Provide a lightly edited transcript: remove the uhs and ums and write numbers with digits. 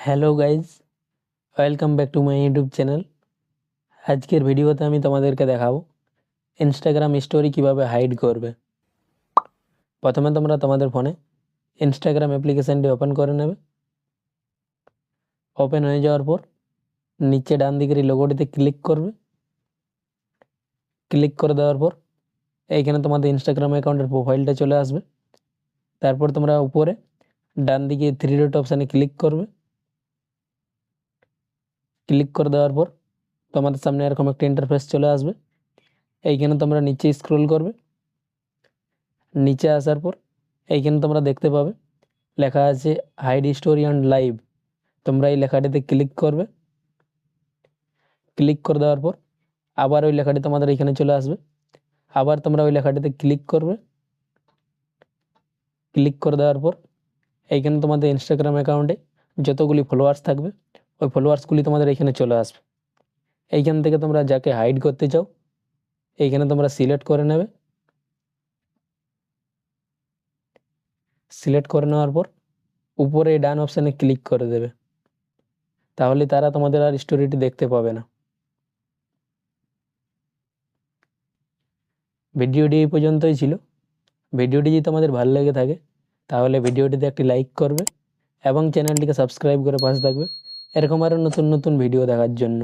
Hello guys, welcome back to my YouTube channel. আজকের ভিডিওতে আমি তোমাদেরকে দেখাবো ইনস্টাগ্রাম স্টোরি কিভাবে হাইড করবে। প্রথমে তোমরা তোমাদের ফোনে ইনস্টাগ্রাম অ্যাপ্লিকেশানটি ওপেন করে নেবে। ওপেন হয়ে যাওয়ার পর নিচে ডান দিকের এই লোগোটিতে ক্লিক করবে। ক্লিক করে দেওয়ার পর এইখানে তোমাদের ইনস্টাগ্রাম অ্যাকাউন্টের প্রোফাইলটা চলে আসবে। তারপর তোমরা উপরে ডান দিকে থ্রি ডট অপশানে ক্লিক করবে। ক্লিক করে দেওয়ার পর তোমাদের সামনে এরকম একটা ইন্টারফেস চলে আসবে। এইখানে তোমরা নিচে স্ক্রল করবে। নিচে আসার পর এইখানে তোমরা দেখতে পাবে লেখা আছে হাইড স্টোরি অন লাইভ। তোমরা এই লেখাটিতে ক্লিক করবে। ক্লিক করে দেওয়ার পর আবার ওই লেখাটি তোমাদের এখানে চলে আসবে। আবার তোমরা ওই লেখাটিতে ক্লিক করবে। ক্লিক করে দেওয়ার পর এইখানে তোমাদের ইনস্টাগ্রাম অ্যাকাউন্টে যতগুলি ফলোয়ার্স থাকবে ওই ফলোয়ার্সগুলি তোমাদের এখানে চলে আসবে। এইখান থেকে তোমরা যাকে হাইড করতে চাও এইখানে তোমরা সিলেক্ট করে নেবে। সিলেক্ট করে নেওয়ার পর উপরে ডান অপশানে ক্লিক করে দেবে। তাহলে তারা তোমাদের আর স্টোরিটি দেখতে পাবে না। ভিডিওটি এই পর্যন্তই ছিল। ভিডিওটি যদি তোমাদের ভালো লেগে থাকে তাহলে ভিডিওটিতে একটি লাইক করবে এবং চ্যানেলটিকে সাবস্ক্রাইব করে পাশে থাকবে এরকম আরও নতুন নতুন ভিডিও দেখার জন্য।